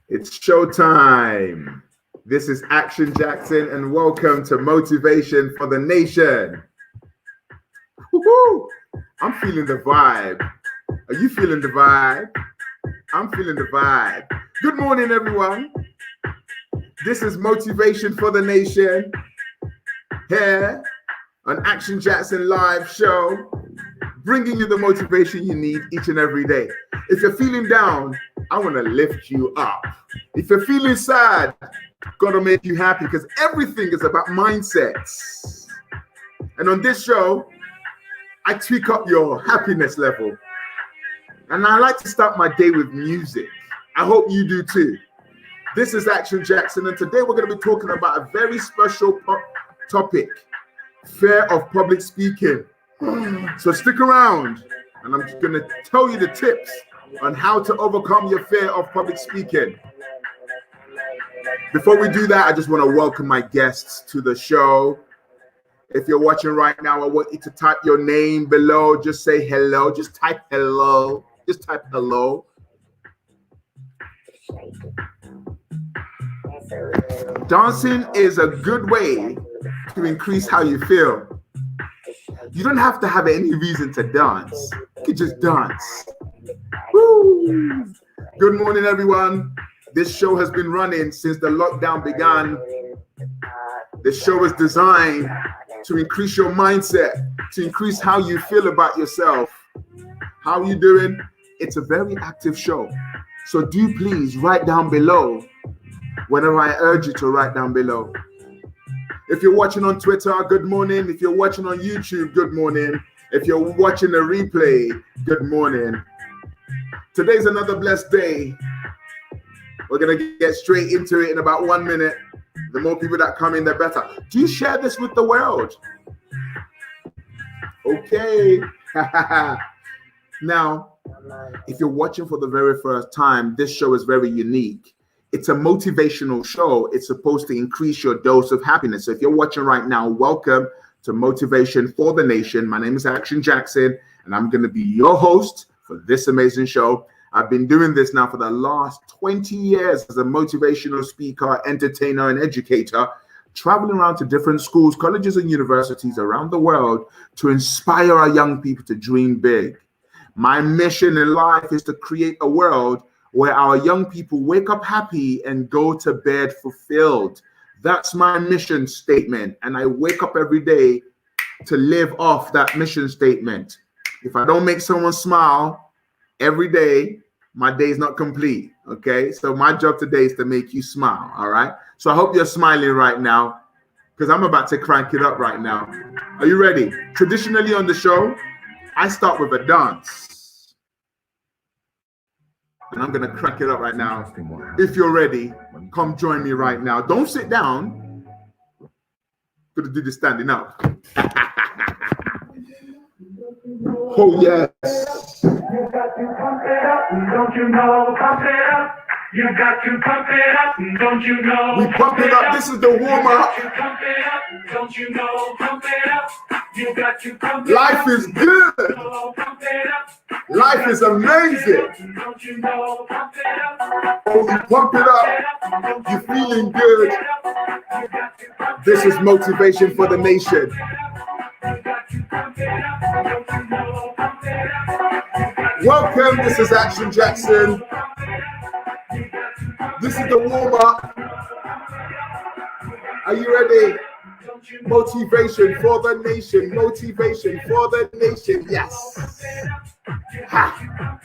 It's showtime. This is Action Jackson, and welcome to Motivation for the Nation. Woo-hoo! I'm feeling the vibe. Are you feeling the vibe? I'm feeling the vibe. Good morning, everyone. This is Motivation for the Nation here on Action Jackson Live Show, bringing you the motivation you need each and every day. If you're feeling down, I want to lift you up. If you're feeling sad, gonna make you happy, because everything is about mindsets. And on this show, I tweak up your happiness level. And I like to start my day with music. I hope you do too. This is Action Jackson, and today we're going to be talking about a very special topic, fear of public speaking. So stick around, and I'm going to tell you the tips on how to overcome your fear of public speaking. Before we do that, I just want to welcome my guests to the show. If you're watching right now, I want you to type your name below. Just say hello. Just type hello. Just type hello. Dancing is a good way to increase how you feel. You don't have to have any reason to dance. You can just dance. Woo! Good morning, everyone. This show has been running since the lockdown began. This show is designed to increase your mindset, to increase how you feel about yourself. How are you doing? It's a very active show. So do please write down below whenever I urge you to write down below. If you're watching on Twitter, good morning. If you're watching on YouTube, good morning. If you're watching a replay, good morning. Today's another blessed day. We're going to get straight into it in about 1 minute. The more people that come in, the better. Do you share this with the world? Okay. Now, if you're watching for the very first time, this show is very unique. It's a motivational show. It's supposed to increase your dose of happiness. So if you're watching right now, welcome to Motivation for the Nation. My name is Action Jackson, and I'm going to be your host for this amazing show. I've been doing this now for the last 20 years as a motivational speaker, entertainer, and educator, traveling around to different schools, colleges, and universities around the world to inspire our young people to dream big. My mission in life is to create a world where our young people wake up happy and go to bed fulfilled. That's my mission statement. And I wake up every day to live off that mission statement. If I don't make someone smile every day, my day is not complete. Okay. So my job today is to make you smile. All right. So I hope you're smiling right now, because I'm about to crank it up right now. Are you ready? Traditionally on the show, I start with a dance. And I'm going to crank it up right now. If you're ready, come join me right now. Don't sit down. Going to do the standing up. Oh, yes. You got to pump it up, don't you know? Pump it up. You got to pump it up, don't you know? We pump it up. This is the warm-up. Pump it up, don't you know? Pump it up. You got to pump it up. Life is good. Pump it up. Life is amazing. Don't you know? Pump it up. Oh, you pump it up. You're feeling good. This is Motivation for the Nation. Welcome. This is Action Jackson. This is the warm-up. Are you ready? Motivation for the nation. Motivation for the nation. Yes. Ha.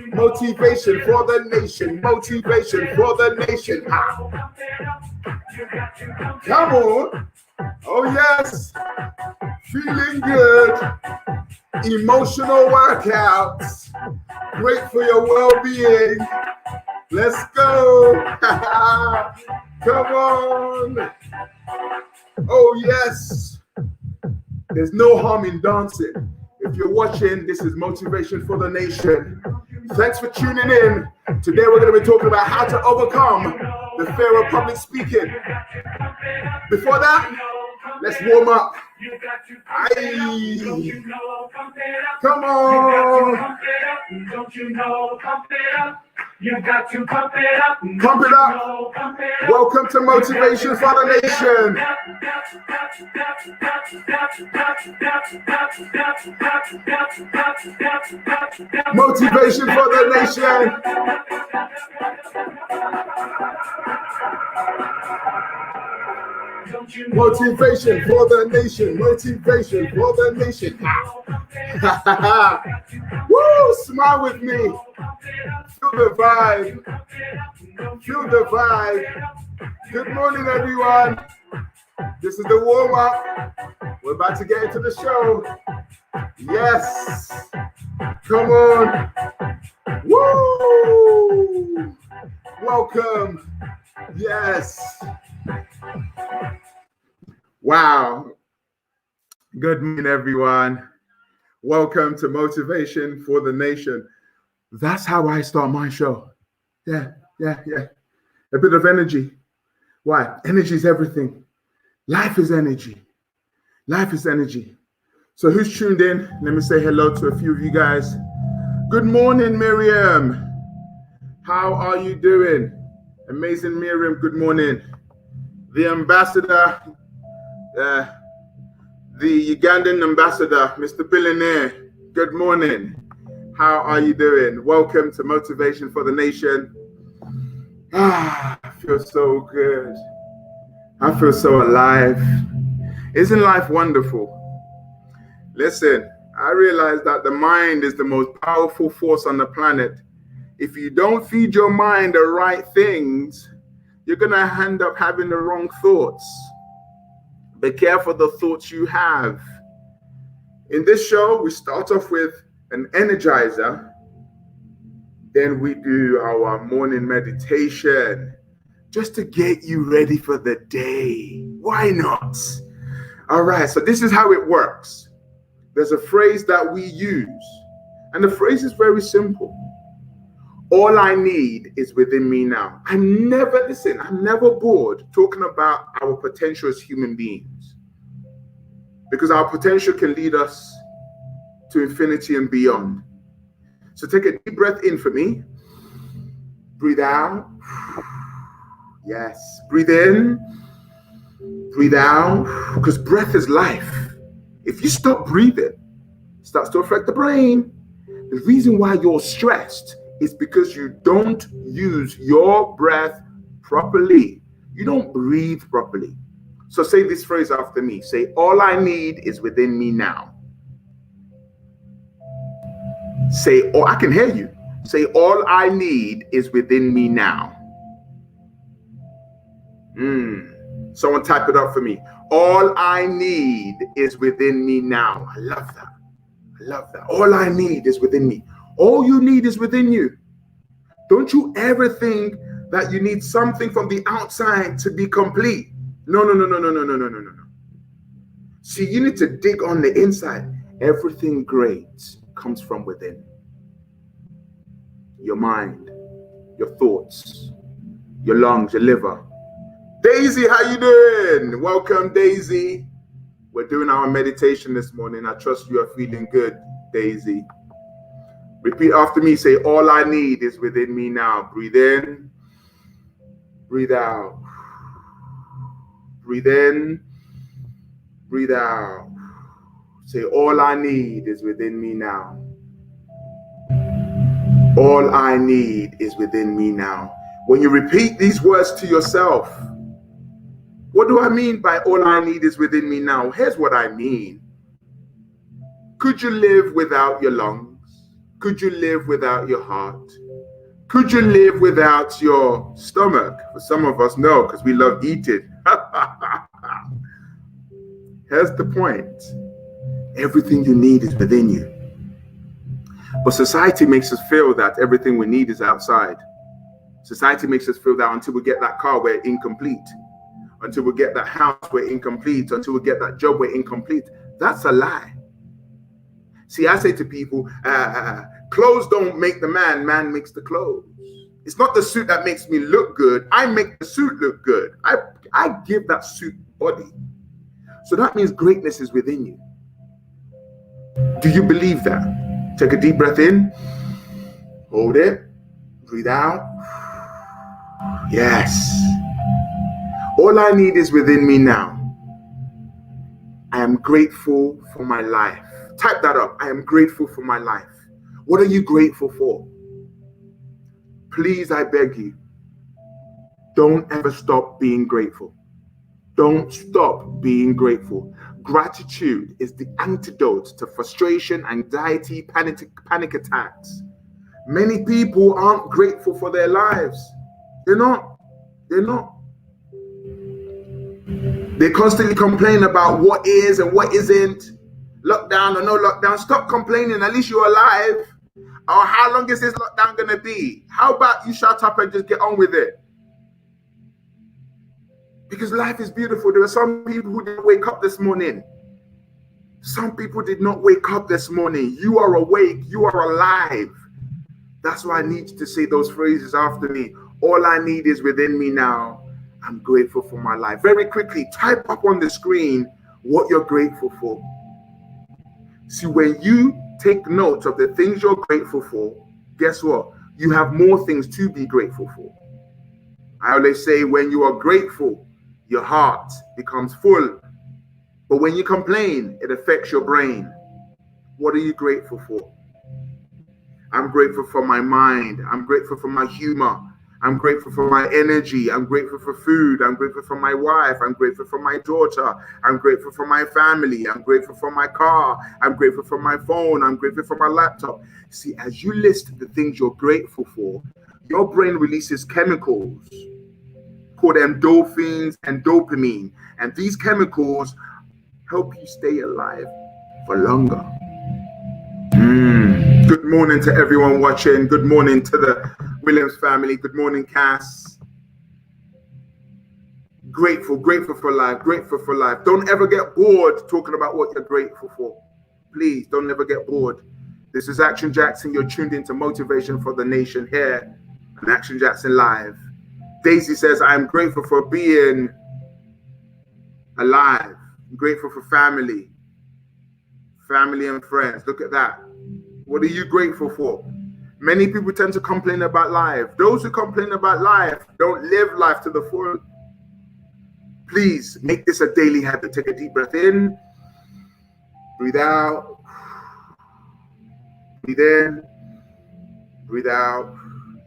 Motivation for the nation. Motivation for the nation. Ha. Come on. Oh, yes. Feeling good. Emotional workouts. Great for your well-being. Let's go. Come on. Oh, yes. There's no harm in dancing. If you're watching, this is Motivation for the Nation. Thanks for tuning in. Today we're going to be talking about how to overcome the fear of public speaking. Before that, let's warm up. Aye. Come on. You got to pump it up. Pump it up. Pump it up. Welcome to Motivation for the Nation. Motivation for the nation. Motivation for the nation. Motivation for the nation. Woo! Smile with me. Feel the vibe. Feel the vibe. Good morning, everyone. This is the warm up. We're about to get into the show. Yes. Come on. Woo! Welcome. Yes. Wow. Good morning, everyone. Welcome to Motivation for the Nation. That's how I start my show. Yeah. A bit of energy. Why? Energy is everything. Life is energy. Life is energy. So who's tuned in? Let me say hello to a few of you guys. Good morning, Miriam. How are you doing? Amazing, Miriam. Good morning. The ambassador, the Ugandan ambassador, Mr. Billionaire. Good morning. How are you doing? Welcome to Motivation for the Nation. I feel so good. I feel so alive. Isn't life wonderful? Listen, I realize that the mind is the most powerful force on the planet. If you don't feed your mind the right things, you're going to end up having the wrong thoughts. Be careful the thoughts you have. In this show, we start off with an energizer. Then we do our morning meditation just to get you ready for the day. Why not? All right, so this is how it works. There's a phrase that we use, and the phrase is very simple. All I need is within me now. I'm never bored talking about our potential as human beings, because our potential can lead us to infinity and beyond. So take a deep breath in for me. Breathe out. Yes. Breathe in. Breathe out. Because breath is life. If you stop breathing, it starts to affect the brain. The reason why you're stressed is because you don't use your breath properly. You don't breathe properly. So say this phrase after me. Say, all I need is within me now. Say, oh, I can hear you. Say, all I need is within me now. Someone type it up for me. All I need is within me now. I love that. I love that. All I need is within me. All you need is within you. Don't you ever think that you need something from the outside to be complete. No. See, you need to dig on the inside. Everything great comes from within. Your mind, your thoughts, your lungs, your liver. Daisy, how you doing? Welcome, Daisy. We're doing our meditation this morning. I trust you are feeling good, Daisy. Repeat after me. Say, all I need is within me now. Breathe in. Breathe out. Breathe in. Breathe out. Say, all I need is within me now. All I need is within me now. When you repeat these words to yourself, what do I mean by all I need is within me now? Here's what I mean. Could you live without your lungs? Could you live without your heart? Could you live without your stomach? For some of us, no, because we love eating. Here's the point. Everything you need is within you. But society makes us feel that everything we need is outside. Society makes us feel that until we get that car, we're incomplete. Until we get that house, we're incomplete. Until we get that job, we're incomplete. That's a lie. See, I say to people, clothes don't make the man, man makes the clothes. It's not the suit that makes me look good. I make the suit look good. I give that suit body. So that means greatness is within you. Do you believe that? Take a deep breath in. Hold it. Breathe out. Yes. All I need is within me now. I am grateful for my life. Type that up. I am grateful for my life. What are you grateful for? Please, I beg you, don't ever stop being grateful. Don't stop being grateful. Gratitude is the antidote to frustration, anxiety, panic attacks. Many people aren't grateful for their lives. They're not. They constantly complain about what is and what isn't. Lockdown or no lockdown. Stop complaining. At least you're alive. Or how long is this lockdown going to be? How about you shut up and just get on with it? Because life is beautiful. There are some people who didn't wake up this morning. Some people did not wake up this morning. You are awake. You are alive. That's why I need you to say those phrases after me. All I need is within me now. I'm grateful for my life. Very quickly, type up on the screen what you're grateful for. See, when you take note of the things you're grateful for, guess what? You have more things to be grateful for. I always say when you are grateful, your heart becomes full. But when you complain, it affects your brain. What are you grateful for? I'm grateful for my mind. I'm grateful for my humor. I'm grateful for my energy. I'm grateful for food. I'm grateful for my wife. I'm grateful for my daughter. I'm grateful for my family. I'm grateful for my car. I'm grateful for my phone. I'm grateful for my laptop. See, as you list the things you're grateful for, your brain releases chemicals called endorphins and dopamine. And these chemicals help you stay alive for longer. Good morning to everyone watching. Good morning to the Williams family. Good morning, Cass. Grateful for life, grateful for life. Don't ever get bored talking about what you're grateful for. Please, don't ever get bored. This is Action Jackson. You're tuned into Motivation for the Nation here on Action Jackson Live. Daisy says, I am grateful for being alive. I'm grateful for family and friends. Look at that. What are you grateful for? Many people tend to complain about life. Those who complain about life don't live life to the full. Please make this a daily habit. Take a deep breath in, breathe out, breathe in, breathe out,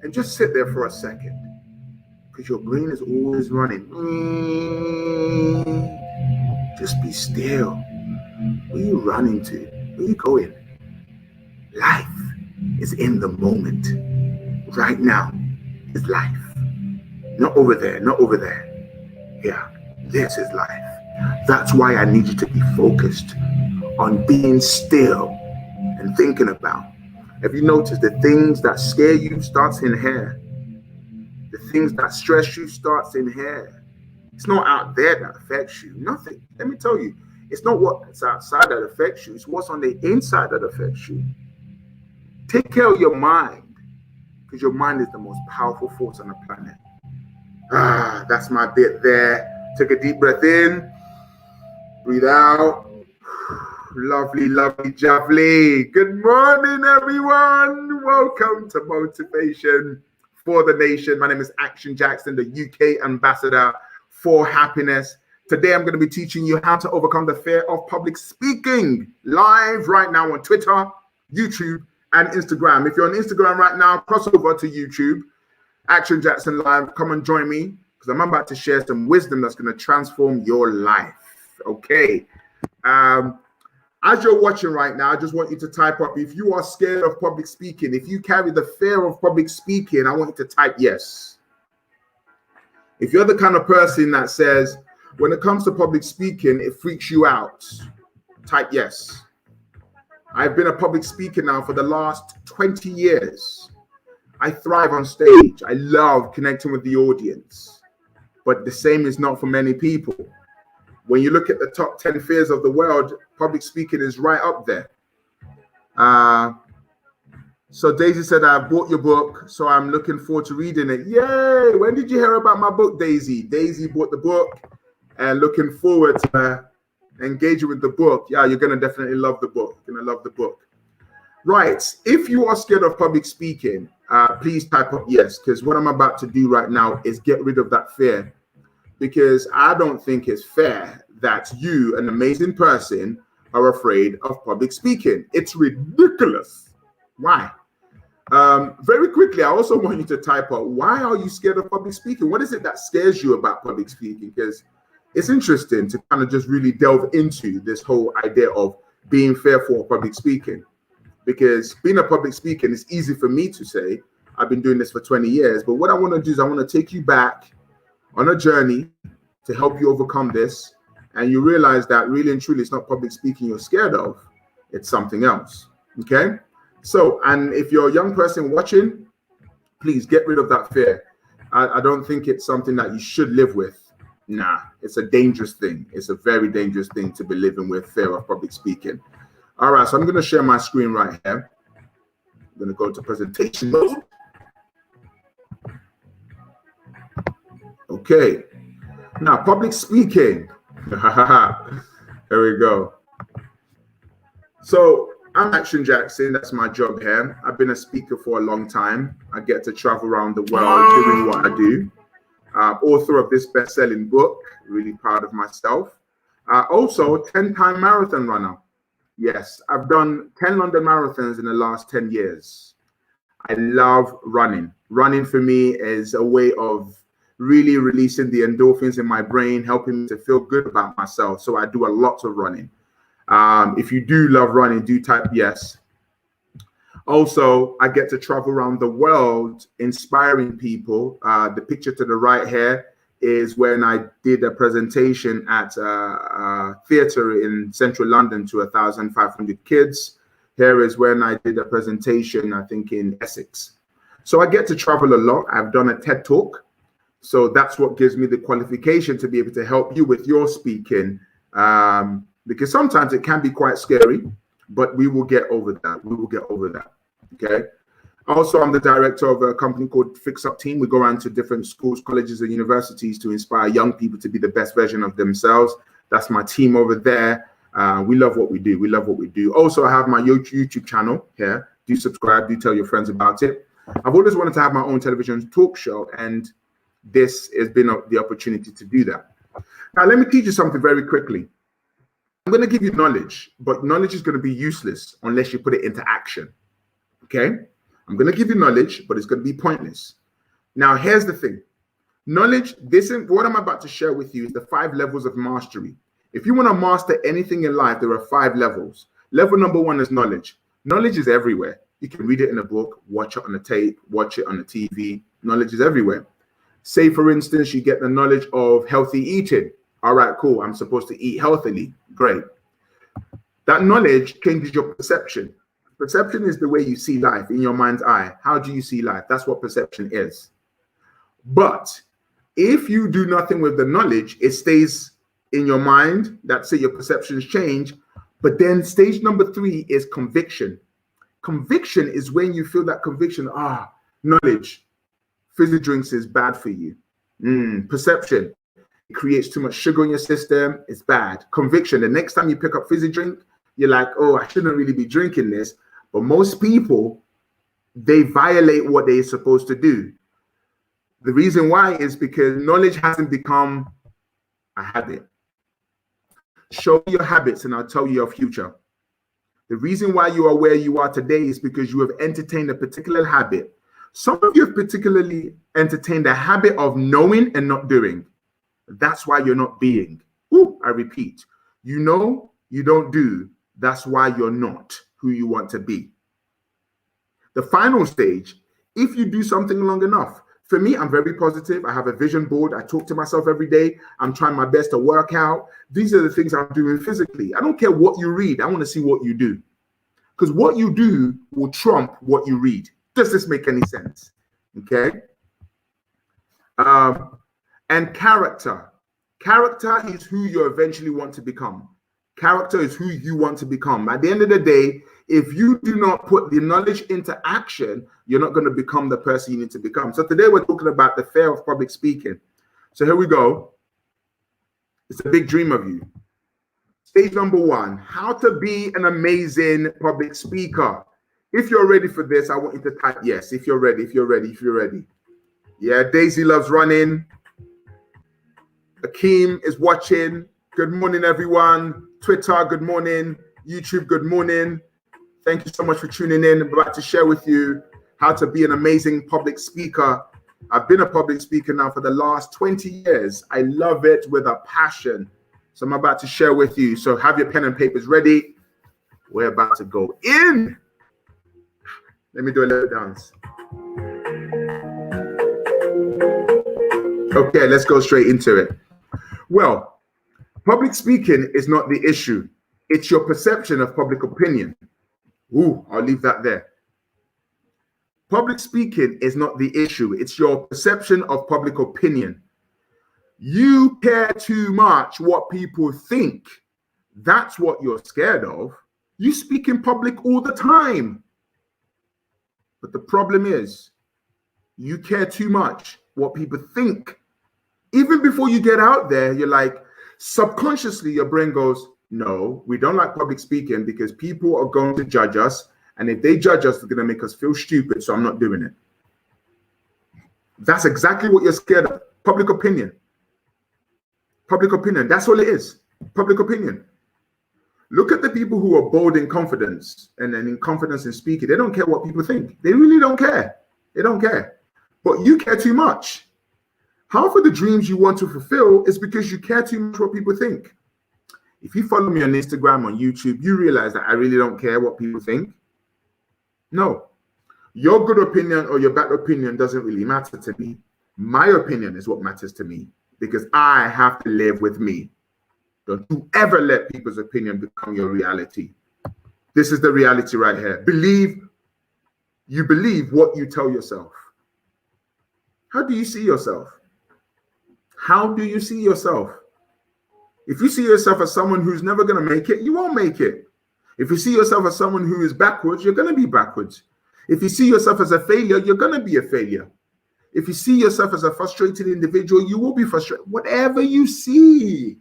and just sit there for a second because your brain is always running. Just be still. Where are you running to? Where are you going? Life is in the moment. Right now is life. Not over there, not over there. Yeah, this is life. That's why I need you to be focused on being still and thinking about. Have you noticed the things that scare you starts in here? The things that stress you starts in here. It's not out there that affects you. Nothing. Let me tell you, it's not what's outside that affects you. It's what's on the inside that affects you. Take care of your mind, because your mind is the most powerful force on the planet. That's my bit there. Take a deep breath in, breathe out. Lovely, lovely, jubbly. Good morning, everyone. Welcome to Motivation for the Nation. My name is Action Jackson, the UK ambassador for happiness. Today, I'm going to be teaching you how to overcome the fear of public speaking, live right now on Twitter, YouTube, and Instagram. If you're on Instagram right now, cross over to YouTube, Action Jackson Live. Come and join me because I'm about to share some wisdom that's going to transform your life. Okay. As you're watching right now, I just want you to type up if you are scared of public speaking. If you carry the fear of public speaking, I want you to type yes. If you're the kind of person that says, when it comes to public speaking, it freaks you out, type yes. I've been a public speaker now for the last 20 years. I thrive on stage. I love connecting with the audience. But the same is not for many people. When you look at the top 10 fears of the world, public speaking is right up there. So Daisy said, I bought your book, so I'm looking forward to reading it. Yay! When did you hear about my book, Daisy? Daisy bought the book and looking forward to engaging with the book. Yeah, you're going to definitely love the book. You're going to love the book. Right. If you are scared of public speaking, please type up yes, because what I'm about to do right now is get rid of that fear, because I don't think it's fair that you, an amazing person, are afraid of public speaking. It's ridiculous. Why? Very quickly, I also want you to type up, why are you scared of public speaking? What is it that scares you about public speaking? Because it's interesting to kind of just really delve into this whole idea of being fearful of public speaking. Because being a public speaker, it's easy for me to say, I've been doing this for 20 years. But what I want to do is I want to take you back on a journey to help you overcome this. And you realize that really and truly, it's not public speaking you're scared of. It's something else. Okay? So, and if you're a young person watching, please get rid of that fear. I don't think it's something that you should live with. Nah, it's a dangerous thing. It's a very dangerous thing to be living with, fear of public speaking. All right, so I'm going to share my screen right here. I'm going to go to presentation mode. Okay. Now, public speaking. There we go. So I'm Action Jackson. That's my job here. I've been a speaker for a long time. I get to travel around the world doing what I do. Author of this best-selling book. Really proud of myself. Also, 10-time marathon runner. Yes, I've done 10 London marathons in the last 10 years. I love running. Running for me is a way of really releasing the endorphins in my brain, helping me to feel good about myself. So I do a lot of running. If you do love running, do type yes. Also, I get to travel around the world inspiring people. The picture to the right here is when I did a presentation at a theater in central London to 1,500 kids. Here is when I did a presentation, I think, in Essex. So I get to travel a lot. I've done a TED Talk. So that's what gives me the qualification to be able to help you with your speaking. Because sometimes it can be quite scary, but we will get over that. We will get over that. Okay. Also, I'm the director of a company called Fix Up Team. We go around to different schools, colleges, and universities to inspire young people to be the best version of themselves. That's my team over there. We love what we do. We love what we do. Also, I have my YouTube channel here. Do subscribe. Do tell your friends about it. I've always wanted to have my own television talk show, and this has been the opportunity to do that. Now, let me teach you something very quickly. I'm going to give you knowledge, but knowledge is going to be useless unless you put it into action. Okay? I'm going to give you knowledge, but it's going to be pointless. Now, here's the thing. Knowledge, what I'm about to share with you is the 5 levels of mastery. If you want to master anything in life, there are 5 levels. Level number 1 is knowledge. Knowledge is everywhere. You can read it in a book, watch it on a tape, watch it on the TV. Knowledge is everywhere. Say, for instance, you get the knowledge of healthy eating. All right, cool. I'm supposed to eat healthily. Great. That knowledge changes your perception. Perception is the way you see life in your mind's eye. How do you see life? That's what perception is. But if you do nothing with the knowledge, it stays in your mind. That's it, your perceptions change. But then stage number 3 is conviction. Conviction is when you feel that conviction, knowledge, fizzy drinks is bad for you. Perception, it creates too much sugar in your system, it's bad. Conviction, the next time you pick up fizzy drink, you're like, oh, I shouldn't really be drinking this. But most people, they violate what they're supposed to do. The reason why is because knowledge hasn't become a habit. Show me your habits and I'll tell you your future. The reason why you are where you are today is because you have entertained a particular habit. Some of you have particularly entertained a habit of knowing and not doing. That's why you're not being. I repeat, you know, you don't do. That's why you're not who you want to be. The final stage, if you do something long enough. For me, I'm very positive. I have a vision board. I talk to myself every day. I'm trying my best to work out. These are the things I'm doing physically. I don't care what you read. I want to see what you do. Because what you do will trump what you read. Does this make any sense? Okay. And character. Character is who you eventually want to become. Character is who you want to become. At the end of the day, if you do not put the knowledge into action, you're not going to become the person you need to become. So today we're talking about the fear of public speaking. So here we go. It's a big dream of you. Stage number 1, how to be an amazing public speaker. If you're ready for this, I want you to type yes. If you're ready, if you're ready, if you're ready. Yeah, Daisy loves running. Akeem is watching. Good morning, everyone. Twitter, good morning. YouTube, good morning. Thank you so much for tuning in. I'm about to share with you how to be an amazing public speaker. I've been a public speaker now for the last 20 years. I love it with a passion. So I'm about to share with you. So have your pen and papers ready. We're about to go in. Let me do a little dance. Okay, let's go straight into it. Well, public speaking is not the issue. It's your perception of public opinion. Ooh, I'll leave that there. Public speaking is not the issue. It's your perception of public opinion. You care too much what people think. That's what you're scared of. You speak in public all the time. But the problem is, you care too much what people think. Even before you get out there, you're like, subconsciously, your brain goes, no, we don't like public speaking because people are going to judge us. And if they judge us, they're going to make us feel stupid. So I'm not doing it. That's exactly what you're scared of. Public opinion. Public opinion. That's all it is. Public opinion. Look at the people who are bold in confidence and then in confidence in speaking. They don't care what people think. They really don't care. They don't care. But you care too much. Half of the dreams you want to fulfill is because you care too much what people think. If you follow me on Instagram, on YouTube, you realize that I really don't care what people think. No. Your good opinion or your bad opinion doesn't really matter to me. My opinion is what matters to me because I have to live with me. Don't you ever let people's opinion become your reality. This is the reality right here. You believe what you tell yourself. How do you see yourself? How do you see yourself? If you see yourself as someone who's never going to make it, you won't make it. If you see yourself as someone who is backwards, you're going to be backwards. If you see yourself as a failure, you're going to be a failure. If you see yourself as a frustrated individual, you will be frustrated. Whatever you see,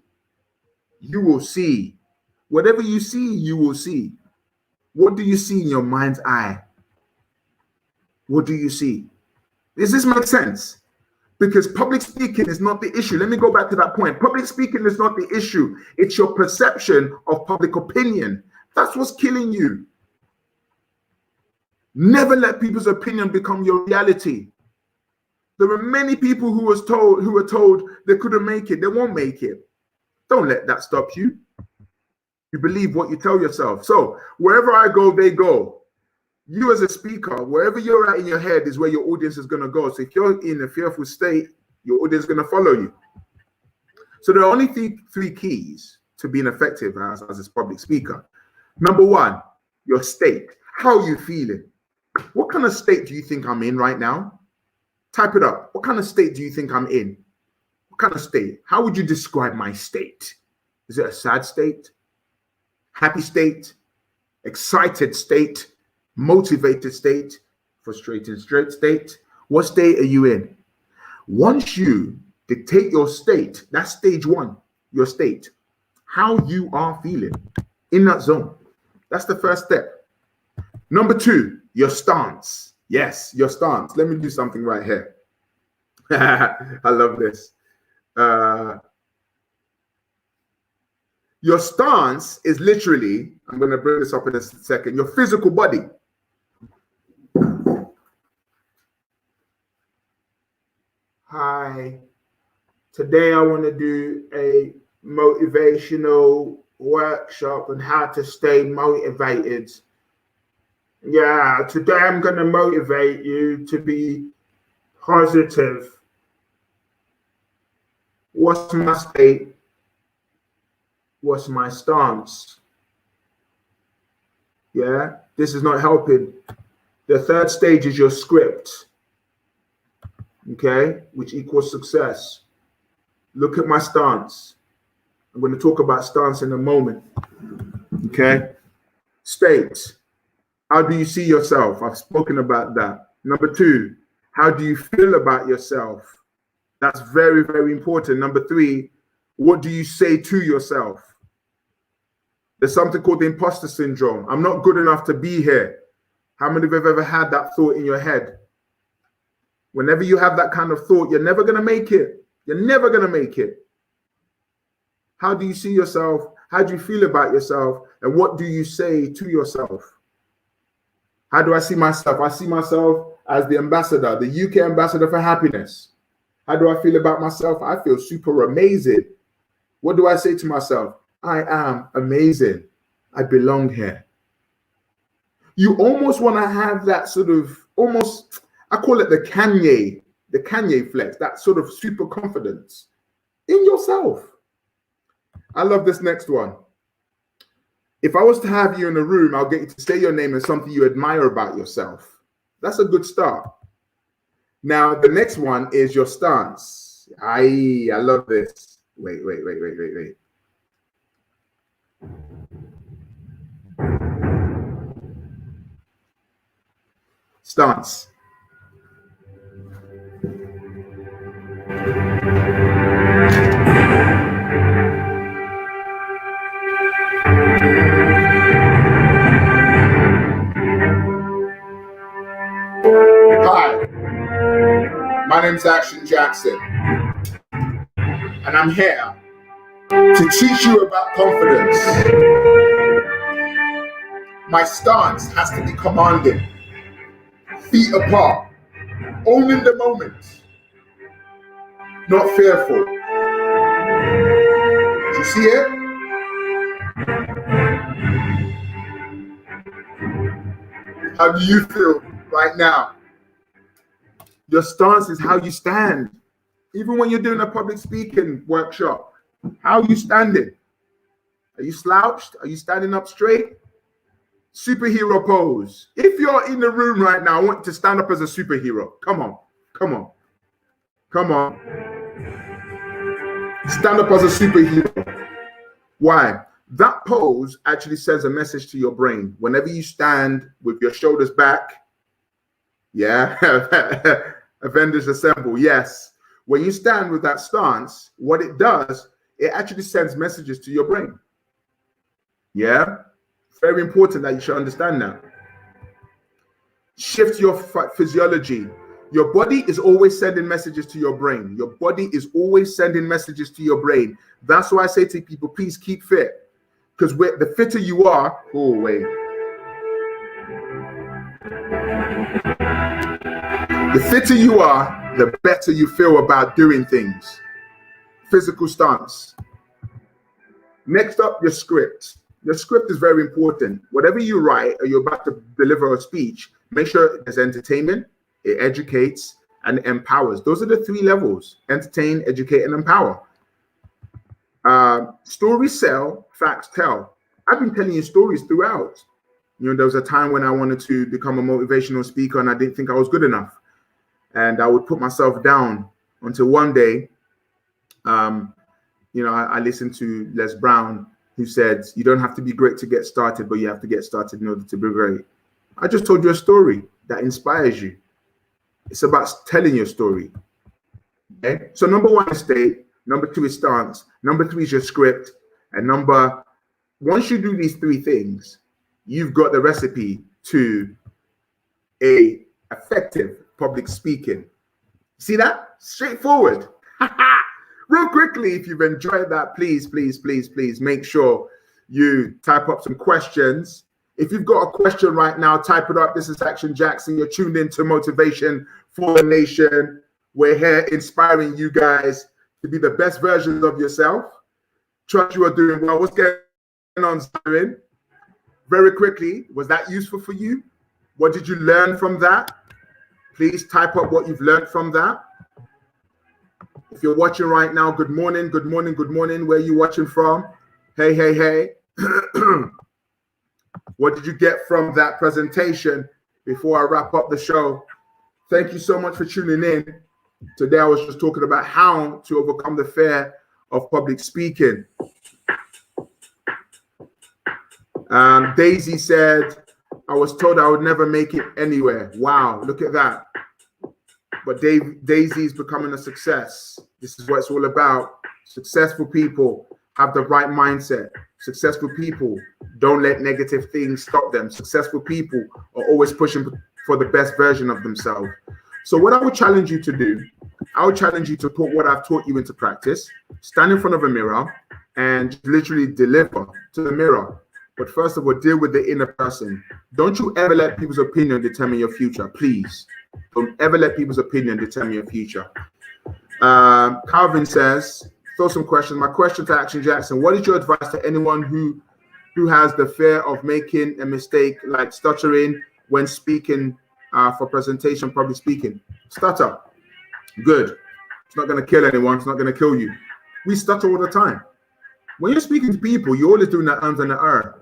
you will see. Whatever you see, you will see. What do you see in your mind's eye? What do you see? Does this make sense? Because public speaking is not the issue. Let me go back to that point. Public speaking is not the issue. It's your perception of public opinion. That's what's killing you. Never let people's opinion become your reality. There were many people who were told they couldn't make it. They won't make it. Don't let that stop you. You believe what you tell yourself. So wherever I go, they go. You as a speaker, wherever you're at in your head is where your audience is going to go. So if you're in a fearful state, your audience is going to follow you. So there are only three keys to being effective as a public speaker. Number one, your state. How are you feeling? What kind of state do you think I'm in right now? Type it up. What kind of state do you think I'm in? What kind of state? How would you describe my state? Is it a sad state? Happy state? Excited state? Motivated state? Frustrated state? What state are you in? Once you dictate your state, that's stage one, your state, how you are feeling in that zone. That's the first step. Number two, your stance. Yes, your stance. Let me do something right here. I love this. Your stance is literally, I'm going to bring this up in a second, your physical body. Hi. Today I want to do a motivational workshop on how to stay motivated. Yeah, today I'm going to motivate you to be positive. What's my state? What's my stance? Yeah, this is not helping. The third stage is your script, okay, which equals success. Look at my stance. I'm going to talk about stance in a moment, okay? State. How do you see yourself? I've spoken about that. Number two, how do you feel about yourself? That's very, very important. Number three, what do you say to yourself? There's something called the imposter syndrome. I'm not good enough to be here. How many of you have ever had that thought in your head? Whenever you have that kind of thought, you're never going to make it. You're never going to make it. How do you see yourself? How do you feel about yourself? And what do you say to yourself? How do I see myself? I see myself as the ambassador, the UK ambassador for happiness. How do I feel about myself? I feel super amazing. What do I say to myself? I am amazing. I belong here. You almost want to have that sort of almost, I call it the Kanye flex, that sort of super confidence in yourself. I love this next one. If I was to have you in a room, I'll get you to say your name and something you admire about yourself. That's a good start. Now, the next one is your stance. I love this. Wait. Stance. Hi, my name's Action Jackson, and I'm here to teach you about confidence. My stance has to be commanding, feet apart, owning the moment, not fearful. Do you see it? How do you feel right now? Your stance is how you stand. Even when you're doing a public speaking workshop, how are you standing? Are you slouched? Are you standing up straight? Superhero pose. If you're in the room right now, I want you to stand up as a superhero. Come on. Stand up as a superhero. Why? That pose actually sends a message to your brain. Whenever you stand with your shoulders back, yeah, Avengers Assemble, yes. When you stand with that stance, what it does, it actually sends messages to your brain. Yeah, very important that you should understand that. Shift your physiology. Your body is always sending messages to your brain. Your body is always sending messages to your brain. That's why I say to people, please keep fit. Because the fitter you are, the fitter you are, the better you feel about doing things. Physical stance. Next up, your script. Your script is very important. Whatever you write or you're about to deliver a speech, make sure there's entertainment, it educates, and it empowers. Those are the three levels: entertain, educate, and empower. Stories sell, facts tell. I've been telling you stories throughout. You know, there was a time when I wanted to become a motivational speaker and I didn't think I was good enough. And I would put myself down until one day, I listened to Les Brown, who said, you don't have to be great to get started, but you have to get started in order to be great. I just told you a story that inspires you. It's about telling your story. Okay? So number one is state. Number two is stance. Number three is your script. And once you do these three things, you've got the recipe to a effective public speaking. See that? Straightforward. Real quickly, if you've enjoyed that, please make sure you type up some questions. If you've got a question right now, type it up. This is Action Jackson. You're tuned into Motivation for the Nation. We're here inspiring you guys to be the best versions of yourself. Trust you are doing well. What's going on, Siren? Very quickly, was that useful for you? What did you learn from that? Please type up what you've learned from that. If you're watching right now, good morning. Where are you watching from? Hey. What did you get from that presentation before I wrap up the show? Thank you so much for tuning in. Today, I was just talking about how to overcome the fear of public speaking. Daisy said, I was told I would never make it anywhere. Wow, look at that. But Daisy's becoming a success. This is what it's all about. Successful people have the right mindset. Successful people don't let negative things stop them. Successful people are always pushing for the best version of themselves. So what I would challenge you to do, I would challenge you to put what I've taught you into practice, stand in front of a mirror and literally deliver to the mirror. But first of all, deal with the inner person. Don't you ever let people's opinion determine your future, please. Don't ever let people's opinion determine your future. Calvin says, throw some questions. My question to Action Jackson, what is your advice to anyone who has the fear of making a mistake, like stuttering when speaking for presentation, public speaking? Stutter. Good. It's not going to kill anyone. It's not going to kill you. We stutter all the time. When you're speaking to people, you're always doing that ums and the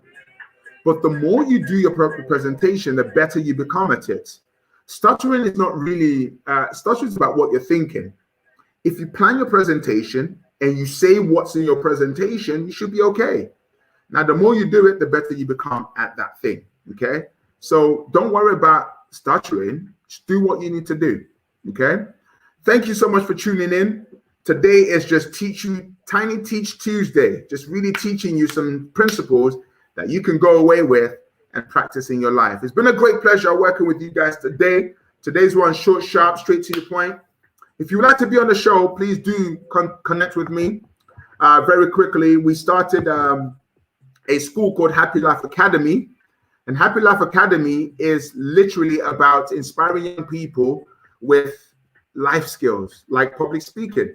But the more you do your presentation, the better you become at it. Stuttering is not really, stuttering is about what you're thinking. If you plan your presentation and you say what's in your presentation, you should be okay. Now, the more you do it, the better you become at that thing, okay? So don't worry about stuttering. Just do what you need to do, okay? Thank you so much for tuning in. Today is just Tiny Teach Tuesday, just really teaching you some principles that you can go away with and practice in your life. It's been a great pleasure working with you guys today. Today's one short, sharp, straight to the point. If you would like to be on the show, please do connect with me. Very quickly, we started a school called Happy Life Academy. And Happy Life Academy is literally about inspiring young people with life skills like public speaking.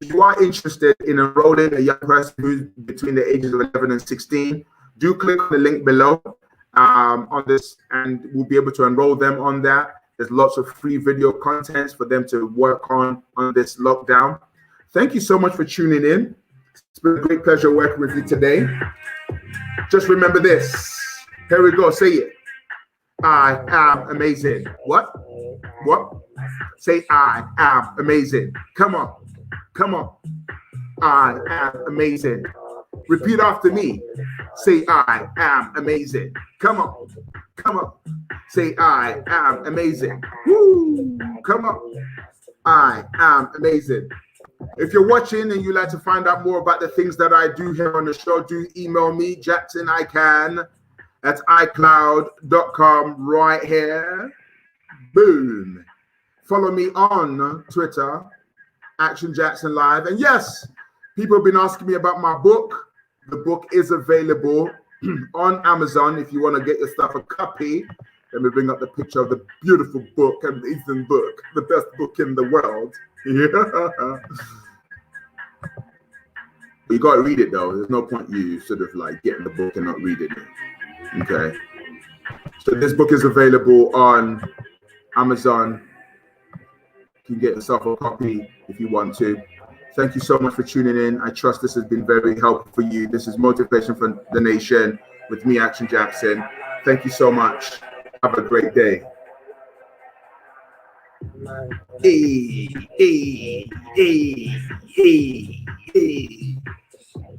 If you are interested in enrolling a young person who's between the ages of 11 and 16, do click on the link below on this, and we'll be able to enroll them on that. There's lots of free video contents for them to work on this lockdown. Thank you so much for tuning in. It's been a great pleasure working with you today. Just remember this. Here we go. Say it. I am amazing. What? What? Say I am amazing. Come on. Come on. I am amazing. Repeat after me. Say I am amazing. Come on. Come on. Say I am amazing. Woo! Come on. I am amazing. If you're watching and you'd like to find out more about the things that I do here on the show, do email me, JacksonICan at iCloud.com right here. Boom. Follow me on Twitter, Action Jackson Live. And yes, people have been asking me about my book. The book is available on Amazon if you want to get yourself a copy. Let me bring up the picture of the beautiful book, amazing book, the best book in the world. Yeah. You got to read it though. There's no point you sort of like getting the book and not reading it. Okay. So this book is available on Amazon. You can get yourself a copy if you want to. Thank you so much for tuning in. I trust this has been very helpful for you. This is Motivation for the Nation with me, Action Jackson. Thank you so much. Have a great day. Hey, hey, hey, hey, hey.